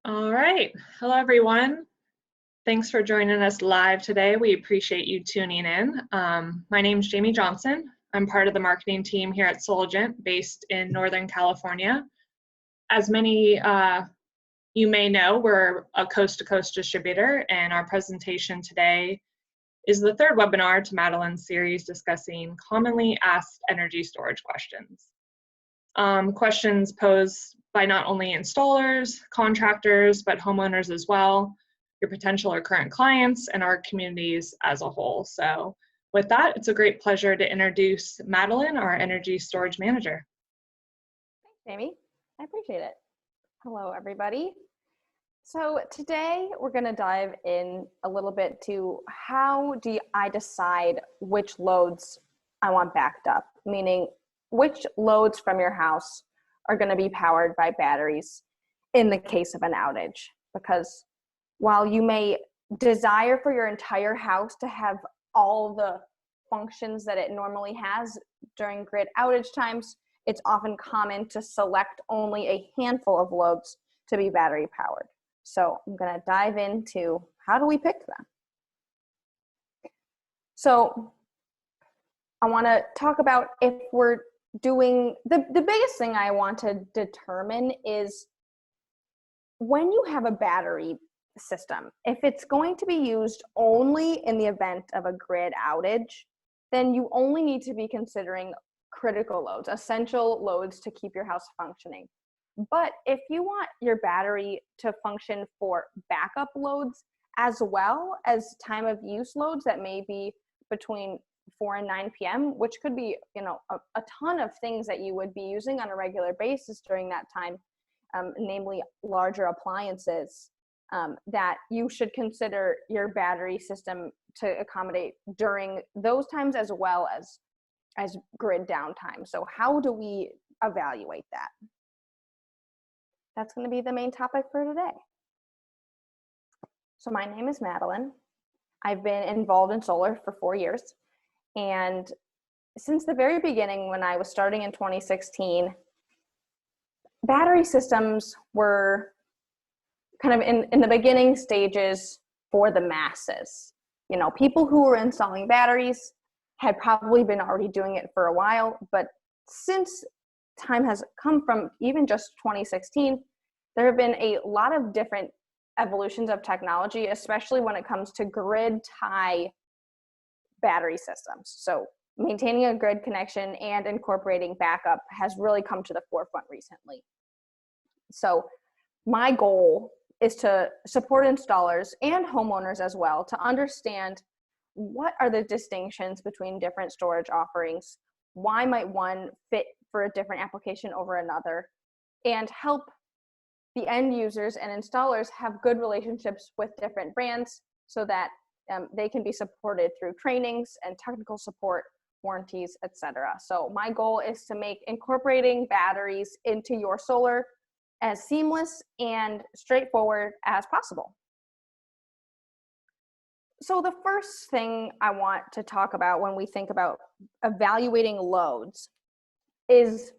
All right. Hello, everyone. Thanks for joining us live today. We appreciate you tuning in. My name is Jamie Johnson. I'm part of the marketing team here at Soligent, based in Northern California. As many you may know, we're a coast-to-coast distributor, and our presentation today is the third webinar to Madeline's series discussing commonly asked energy storage questions. Questions posed by not only installers, contractors, but homeowners as well, your potential or current clients, and our communities as a whole. So with that, it's a great pleasure to introduce Madeline, our energy storage manager. Thanks, Jamie. I appreciate it. Hello, everybody. So today we're going to dive in a little bit to how do I decide which loads I want backed up, meaning which loads from your house are going to be powered by batteries in the case of an outage. Because while you may desire for your entire house to have all the functions that it normally has during grid outage times, it's often common to select only a handful of loads to be battery powered. So I'm going to dive into how do we pick them. So I want to talk about if we're doing, the biggest thing I want to determine is when you have a battery system, if it's going to be used only in the event of a grid outage, then you only need to be considering critical loads, essential loads to keep your house functioning. But if you want your battery to function for backup loads as well as time of use loads that may be between 4 and 9 p.m., which could be, a ton of things that you would be using on a regular basis during that time, namely larger appliances, that you should consider your battery system to accommodate during those times as well as grid downtime. So how do we evaluate that? That's going to be the main topic for today. So my name is Madeline. I've been involved in solar for 4 years. And since the very beginning, when I was starting in 2016, battery systems were kind of in the beginning stages for the masses. People who were installing batteries had probably been already doing it for a while, but since time has come from even just 2016, there have been a lot of different evolutions of technology, especially when it comes to grid tie battery systems. So maintaining a grid connection and incorporating backup has really come to the forefront recently. So my goal is to support installers and homeowners as well to understand what are the distinctions between different storage offerings, why might one fit for a different application over another, and help the end users and installers have good relationships with different brands so that they can be supported through trainings and technical support, warranties, etc. So my goal is to make incorporating batteries into your solar as seamless and straightforward as possible. So the first thing I want to talk about when we think about evaluating loads is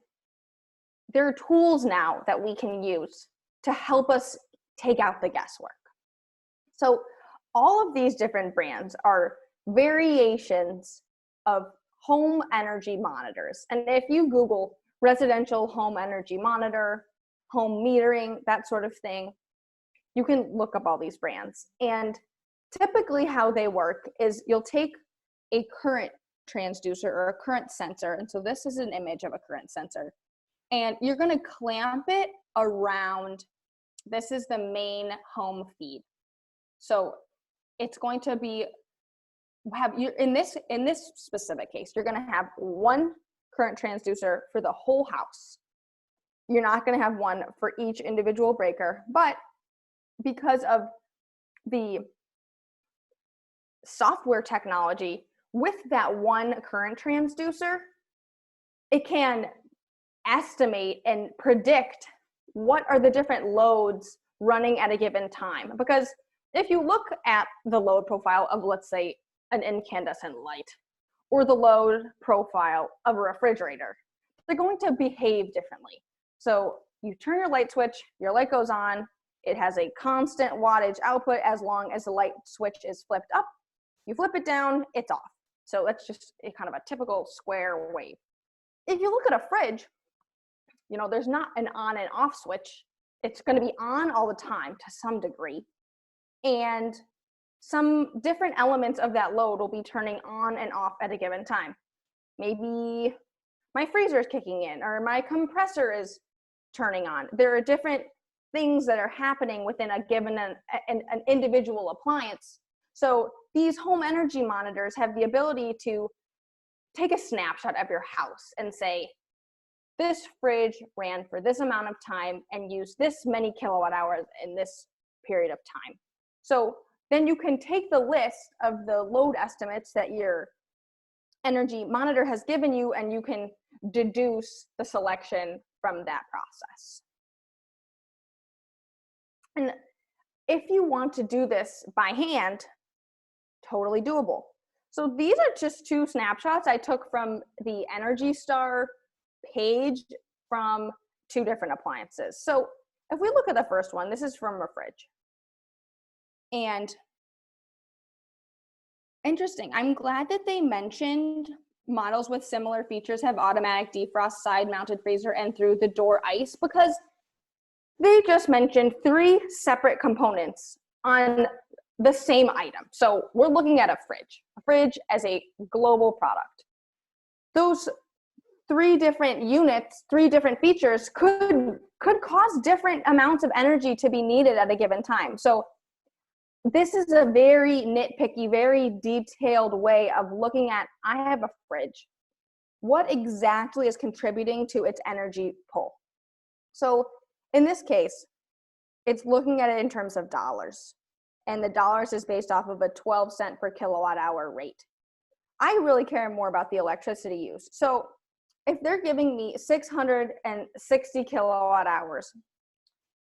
there are tools now that we can use to help us take out the guesswork. So all of these different brands are variations of home energy monitors. And if you Google residential home energy monitor, home metering, that sort of thing, you can look up all these brands. And typically how they work is you'll take a current transducer or a current sensor. And so this is an image of a current sensor. And you're going to clamp it around, this is the main home feed. So it's going to be, in this specific case, you're going to have one current transducer for the whole house. You're not going to have one for each individual breaker, but because of the software technology with that one current transducer, it can estimate and predict what are the different loads running at a given time. Because if you look at the load profile of, let's say, an incandescent light or the load profile of a refrigerator, they're going to behave differently. So you turn your light switch, your light goes on, It has a constant wattage output as long as the light switch is flipped up. You flip it down, it's off. So that's just a kind of a typical square wave. If you look at a fridge, you know, there's not an on and off switch. It's going to be on all the time to some degree. And some different elements of that load will be turning on and off at a given time. Maybe my freezer is kicking in, or my compressor is turning on. There are different things that are happening within a given an individual appliance. So these home energy monitors have the ability to take a snapshot of your house and say, this fridge ran for this amount of time and used this many kilowatt hours in this period of time. So then you can take the list of the load estimates that your energy monitor has given you, and you can deduce the selection from that process. And if you want to do this by hand, totally doable. So these are just two snapshots I took from the Energy Star page from two different appliances. So if we look at the first one, this is from a fridge. And interesting, I'm glad that they mentioned models with similar features have automatic defrost, side-mounted freezer, and through-the-door ice, because they just mentioned three separate components on the same item. So we're looking at a fridge as a global product. Those three different units, three different features could cause different amounts of energy to be needed at a given time. So this is a very nitpicky, very detailed way of looking at, I have a fridge. What exactly is contributing to its energy pull? So in this case, it's looking at it in terms of dollars. And the dollars is based off of a 12 cent per kilowatt hour rate. I really care more about the electricity use. So if they're giving me 660 kilowatt hours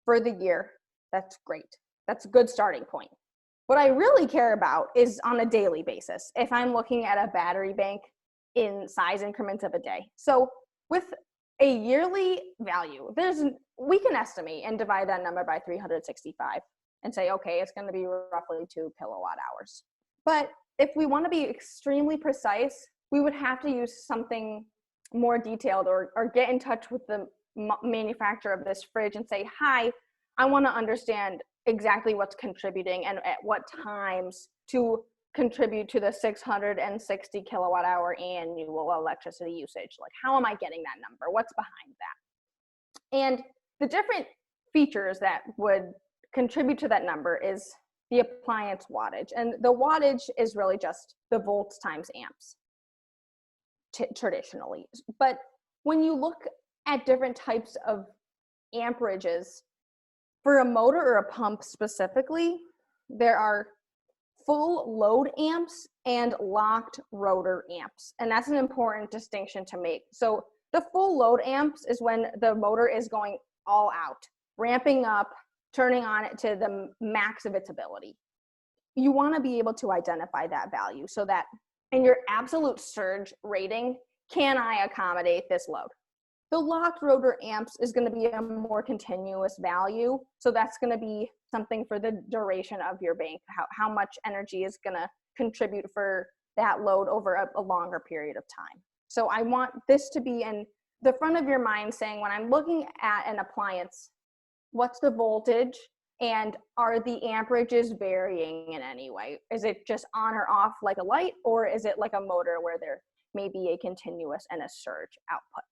for the year, that's great. That's a good starting point. What I really care about is on a daily basis, if I'm looking at a battery bank in size increments of a day. So with a yearly value, we can estimate and divide that number by 365 and say, okay, it's going to be roughly 2 kilowatt hours. But if we want to be extremely precise, we would have to use something more detailed, or get in touch with the manufacturer of this fridge and say, hi, I want to understand exactly what's contributing and at what times to contribute to the 660 kilowatt hour annual electricity usage. Like, how am I getting that number? What's behind that? And the different features that would contribute to that number is the appliance wattage. And the wattage is really just the volts times amps traditionally. But when you look at different types of amperages, for a motor or a pump specifically, there are full load amps and locked rotor amps. And that's an important distinction to make. So the full load amps is when the motor is going all out, ramping up, turning on it to the max of its ability. You want to be able to identify that value so that in your absolute surge rating, can I accommodate this load? The locked rotor amps is going to be a more continuous value. So that's going to be something for the duration of your bank, how much energy is going to contribute for that load over a longer period of time. So I want this to be in the front of your mind, saying when I'm looking at an appliance, what's the voltage and are the amperages varying in any way? Is it just on or off like a light, or is it like a motor where there may be a continuous and a surge output?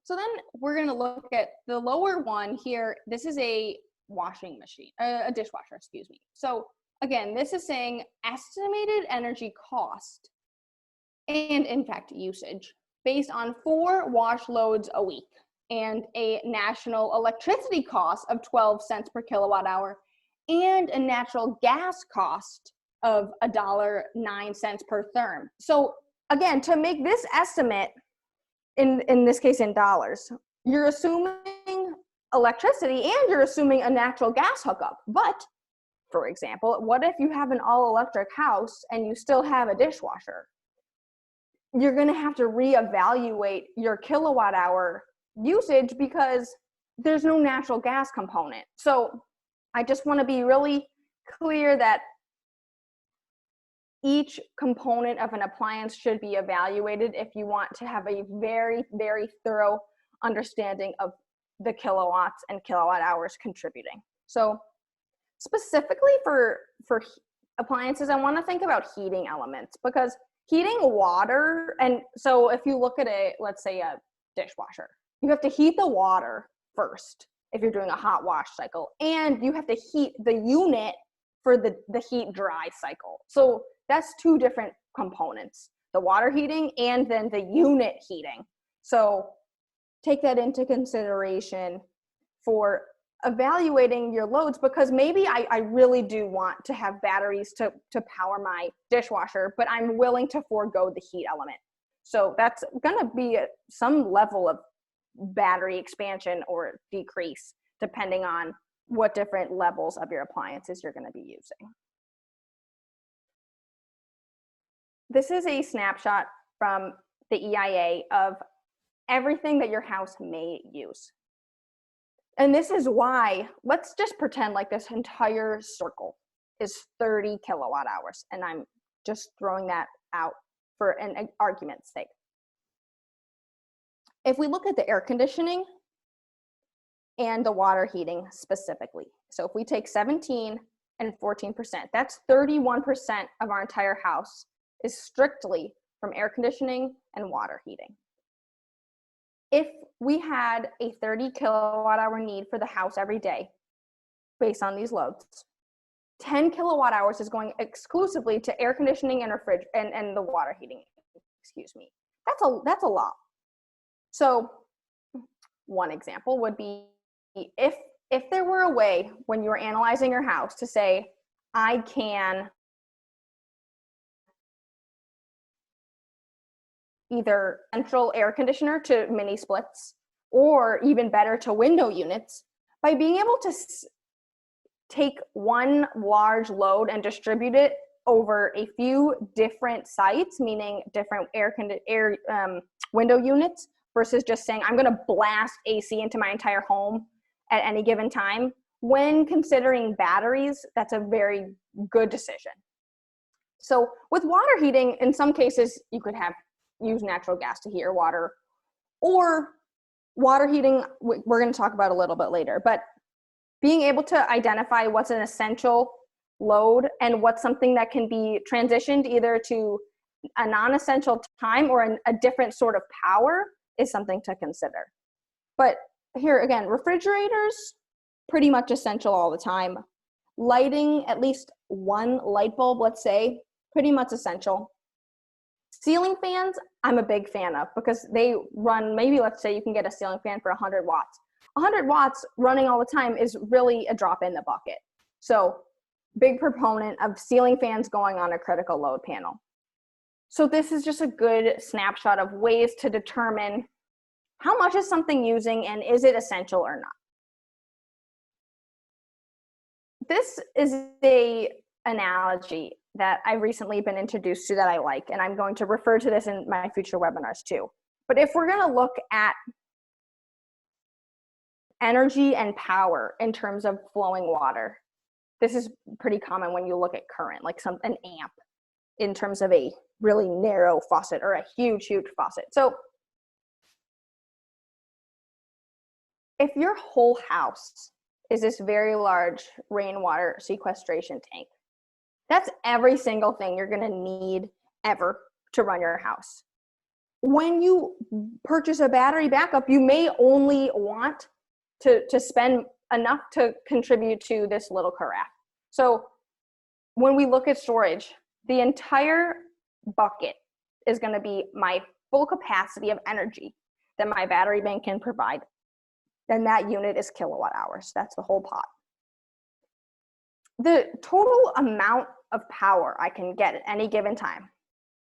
So then we're going to look at the lower one here. This is a washing machine, a dishwasher, excuse me. So again, this is saying estimated energy cost and in fact usage based on 4 wash loads a week and a national electricity cost of 12 cents per kilowatt hour and a natural gas cost of $1.09 per therm. So again, to make this estimate, in this case in dollars, you're assuming electricity and you're assuming a natural gas hookup. But for example, what if you have an all electric house and you still have a dishwasher? You're going to have to reevaluate your kilowatt hour usage because there's no natural gas component. So I just want to be really clear that each component of an appliance should be evaluated if you want to have a very, very thorough understanding of the kilowatts and kilowatt hours contributing. So specifically for appliances, I want to think about heating elements, because heating water, and so if you look at let's say a dishwasher, you have to heat the water first if you're doing a hot wash cycle, and you have to heat the unit for the heat dry cycle. So that's two different components, the water heating and then the unit heating. So take that into consideration for evaluating your loads, because maybe I really do want to have batteries to power my dishwasher, but I'm willing to forego the heat element. So that's going to be some level of battery expansion or decrease depending on what different levels of your appliances you're going to be using. This is a snapshot from the EIA of everything that your house may use. And this is why, let's just pretend like this entire circle is 30 kilowatt hours. And I'm just throwing that out for an argument's sake. If we look at the air conditioning and the water heating specifically, so if we take 17 and 14%, that's 31% of our entire house is strictly from air conditioning and water heating. If we had a 30 kilowatt hour need for the house every day, based on these loads, 10 kilowatt hours is going exclusively to air conditioning and and the water heating, excuse me. That's a lot. So one example would be if there were a way when you were analyzing your house to say, I can either central air conditioner to mini splits, or even better to window units, by being able to take one large load and distribute it over a few different sites, meaning different window units, versus just saying, I'm going to blast AC into my entire home at any given time. When considering batteries, that's a very good decision. So with water heating, in some cases, you could use natural gas to heat your water, or water heating, we're going to talk about a little bit later, but being able to identify what's an essential load and what's something that can be transitioned either to a non-essential time or a different sort of power is something to consider. But here again, refrigerators, pretty much essential all the time. Lighting, at least one light bulb, let's say, pretty much essential. Ceiling fans, I'm a big fan of, because they run, maybe let's say you can get a ceiling fan for 100 watts. 100 watts running all the time is really a drop in the bucket. So big proponent of ceiling fans going on a critical load panel. So this is just a good snapshot of ways to determine how much is something using and is it essential or not. This is an analogy that I've recently been introduced to that I like, and I'm going to refer to this in my future webinars too. But if we're going to look at energy and power in terms of flowing water, this is pretty common when you look at current, like an amp in terms of a really narrow faucet or a huge, huge faucet. So if your whole house is this very large rainwater sequestration tank, that's every single thing you're going to need ever to run your house. When you purchase a battery backup, you may only want to spend enough to contribute to this little carafe. So when we look at storage, the entire bucket is going to be my full capacity of energy that my battery bank can provide. Then that unit is kilowatt hours. That's the whole pot. The total amount of power I can get at any given time,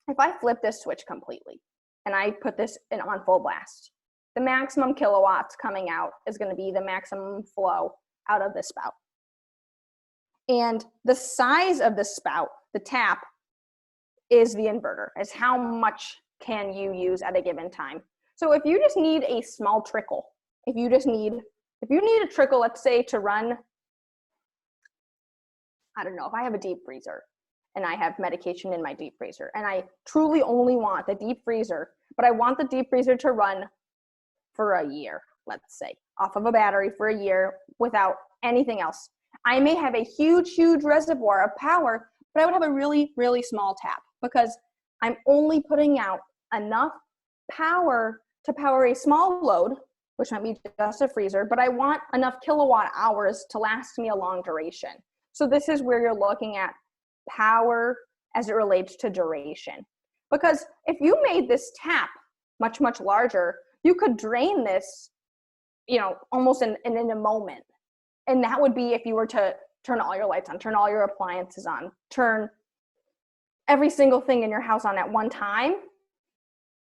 if I flip this switch completely and I put this on full blast, the maximum kilowatts coming out is going to be the maximum flow out of the spout. And the size of the spout, the tap, is the inverter, is how much can you use at a given time. So if you just need a small trickle, if you just need If you need a trickle, let's say to run, I don't know, if I have a deep freezer and I have medication in my deep freezer and I truly only want the deep freezer, but I want the deep freezer to run for a year, let's say, off of a battery for a year without anything else. I may have a huge, huge reservoir of power, but I would have a really, really small tap because I'm only putting out enough power to power a small load, which might be just a freezer, but I want enough kilowatt hours to last me a long duration. So this is where you're looking at power as it relates to duration. Because if you made this tap much, much larger, you could drain this, almost in a moment. And that would be if you were to turn all your lights on, turn all your appliances on, turn every single thing in your house on at one time.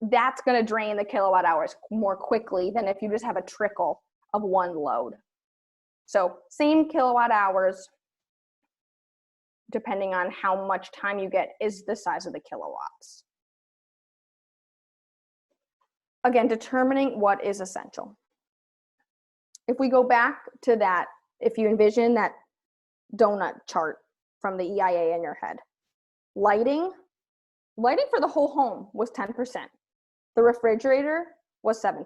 That's going to drain the kilowatt hours more quickly than if you just have a trickle of one load. So same kilowatt hours, depending on how much time you get, is the size of the kilowatts. Again, determining what is essential. If we go back to that, if you envision that donut chart from the EIA in your head, lighting for the whole home was 10%. The refrigerator was 7%.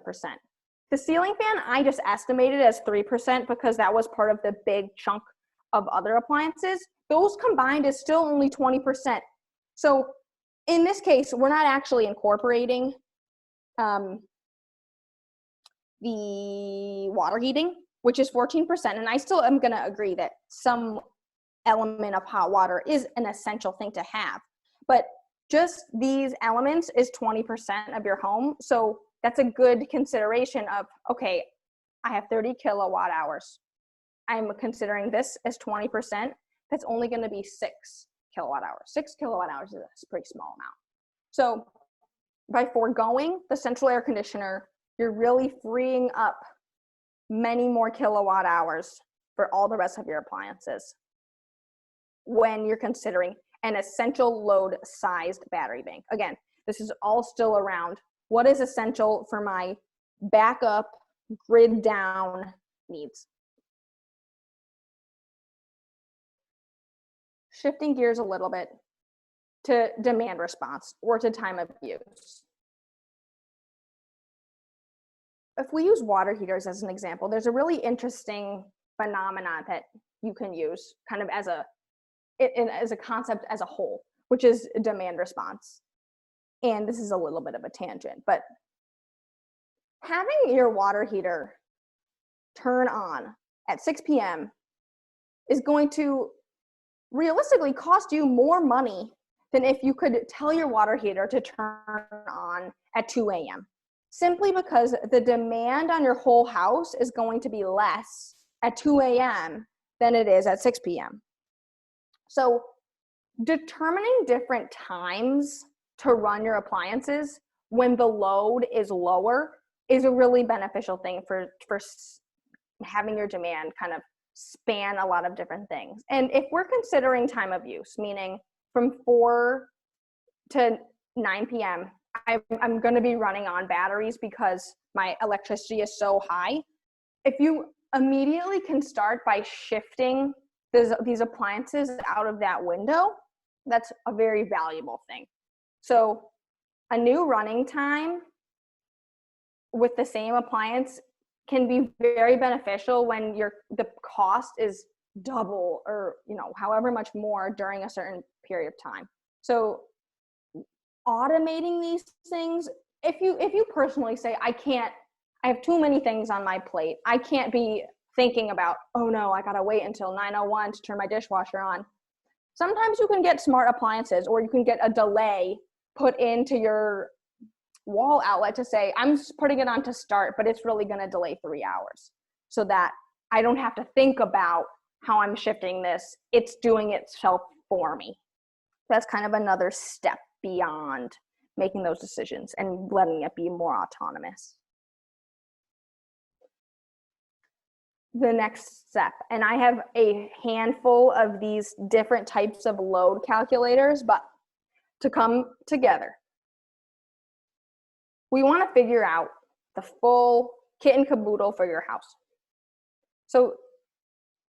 The ceiling fan, I just estimated as 3% because that was part of the big chunk of other appliances. Those combined is still only 20%. So in this case, we're not actually incorporating the water heating, which is 14%. And I still am going to agree that some element of hot water is an essential thing to have. But just these elements is 20% of your home. So that's a good consideration of, okay, I have 30 kilowatt hours. I'm considering this as 20%. That's only going to be 6 kilowatt hours. 6 kilowatt hours is a pretty small amount. So by foregoing the central air conditioner, you're really freeing up many more kilowatt hours for all the rest of your appliances when you're considering an essential load sized battery bank. Again, this is all still around what is essential for my backup grid down needs. Shifting gears a little bit to demand response or to time of use. If we use water heaters as an example, there's a really interesting phenomenon that you can use kind of as a concept as a whole, which is demand response. And this is a little bit of a tangent, but having your water heater turn on at 6 p.m. is going to realistically cost you more money than if you could tell your water heater to turn on at 2 a.m. Simply because the demand on your whole house is going to be less at 2 a.m. than it is at 6 p.m. So determining different times to run your appliances when the load is lower is a really beneficial thing for having your demand kind of span a lot of different things. And if we're considering time of use, meaning from 4 to 9 p.m., I'm going to be running on batteries because my electricity is so high. If you immediately can start by shifting these appliances out of that window, that's a very valuable thing. So a new running time with the same appliance can be very beneficial when the cost is double or however much more during a certain period of time. So automating these things, if you personally say, I have too many things on my plate, I can't be thinking about, oh no, I gotta wait until 9:01 to turn my dishwasher on. Sometimes you can get smart appliances, or you can get a delay put into your wall outlet to say, I'm putting it on to start, but it's really gonna delay 3 hours, so that I don't have to think about how I'm shifting this. It's doing itself for me. That's kind of another step beyond making those decisions and letting it be more autonomous. The next step, and I have a handful of these different types of load calculators, but to come together, we want to figure out the full kit and caboodle for your house. So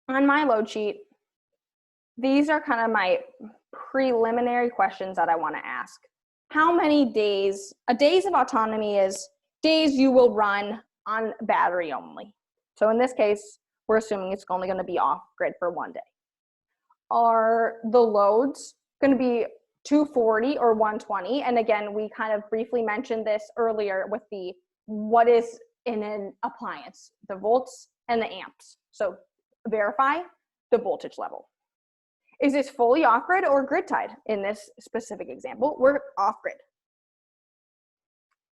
on my load sheet, these are kind of my preliminary questions that I want to ask. How many days, days of autonomy is days you will run on battery only. So in this case, we're assuming it's only going to be off grid for 1 day. Are the loads going to be 240 or 120? And again, we kind of briefly mentioned this earlier with the what is in an appliance, the volts and the amps. So verify the voltage level. Is this fully off-grid or grid-tied? In this specific example, we're off-grid.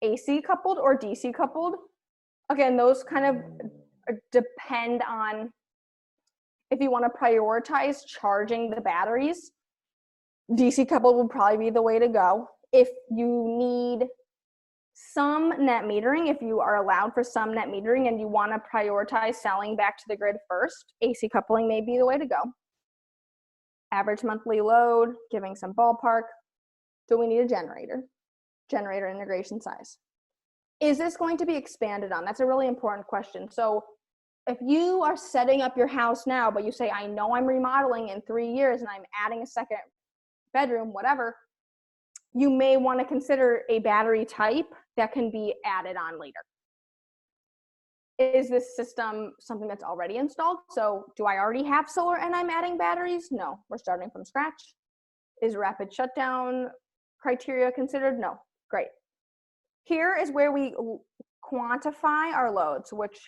AC coupled or DC coupled? Again, those kind of depend on if you want to prioritize charging the batteries. DC coupled would probably be the way to go. If you need some net metering, if you are allowed for some net metering and you want to prioritize selling back to the grid first, AC coupling may be the way to go. Average monthly load, giving some ballpark. Do we need a generator? Generator integration size. Is this going to be expanded on? That's a really important question. So if you are setting up your house now, but you say, I know I'm remodeling in 3 years and I'm adding a second bedroom, whatever, you may want to consider a battery type that can be added on later. Is this system something that's already installed? So do I already have solar and I'm adding batteries? No, we're starting from scratch. Is rapid shutdown criteria considered? No, great. Here is where we quantify our loads, which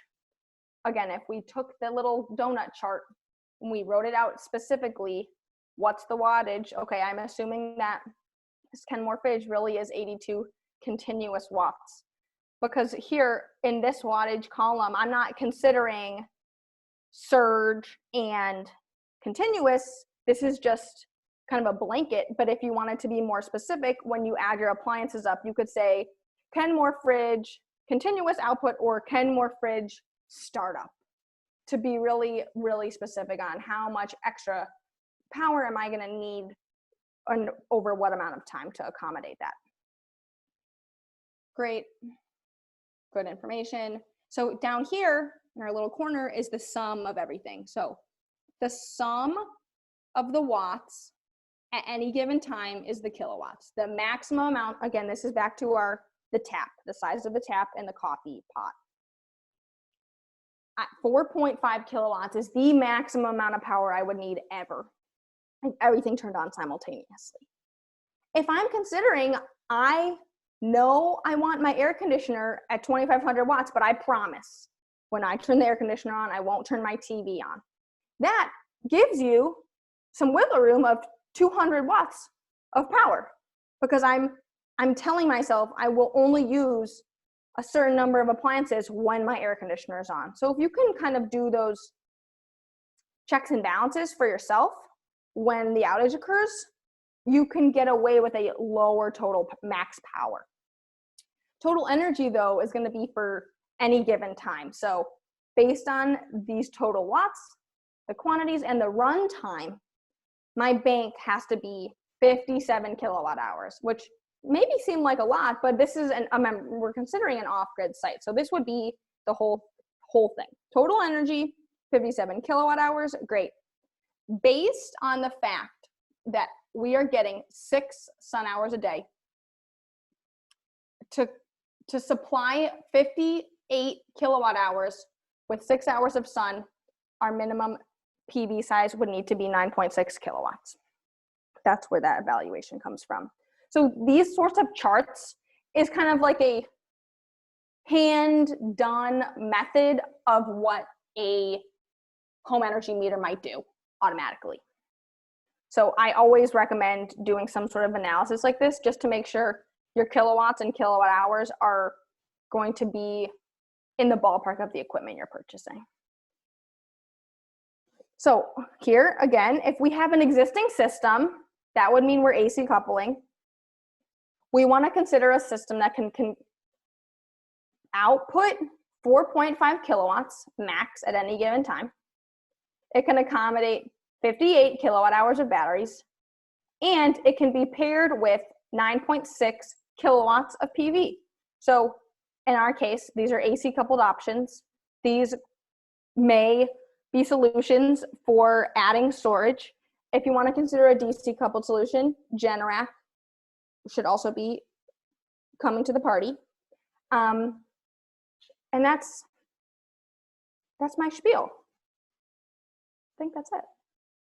again, if we took the little donut chart and we wrote it out specifically, what's the wattage? Okay, I'm assuming that this Kenmore fridge really is 82 continuous watts. Because here in this wattage column, I'm not considering surge and continuous. This is just kind of a blanket. But if you wanted to be more specific, when you add your appliances up, you could say Kenmore fridge continuous output or Kenmore fridge startup, to be really, really specific on how much extra power am I going to need and over what amount of time to accommodate that. Great. Good information. So down here in our little corner is the sum of everything. So the sum of the watts at any given time is the kilowatts. The maximum amount, again, this is back to the tap, the size of the tap and the coffee pot. At 4.5 kilowatts is the maximum amount of power I would need ever. And everything turned on simultaneously. If I'm considering, I know I want my air conditioner at 2,500 watts, but I promise when I turn the air conditioner on, I won't turn my TV on. That gives you some wiggle room of 200 watts of power because I'm telling myself I will only use a certain number of appliances when my air conditioner is on. So if you can kind of do those checks and balances for yourself when the outage occurs, you can get away with a lower total max power. Total energy, though, is going to be for any given time. So based on these total watts, the quantities, and the run time, my bank has to be 57 kilowatt hours, which maybe seem like a lot, but this is we're considering an off-grid site. So this would be the whole thing. Total energy, 57 kilowatt hours, great. Based on the fact that we are getting 6 sun hours a day, to supply 58 kilowatt hours with 6 hours of sun, our minimum PV size would need to be 9.6 kilowatts. That's where that evaluation comes from. So these sorts of charts is kind of like a hand-done method of what a home energy meter might do automatically. So I always recommend doing some sort of analysis like this just to make sure your kilowatts and kilowatt hours are going to be in the ballpark of the equipment you're purchasing. So here, again, if we have an existing system, that would mean we're AC coupling. We want to consider a system that can output 4.5 kilowatts max at any given time. It can accommodate 58 kilowatt hours of batteries, and it can be paired with 9.6 kilowatts of PV. So in our case, these are AC coupled options. These may be solutions for adding storage. If you want to consider a DC coupled solution, Generac should also be coming to the party. And that's my spiel. I think that's it.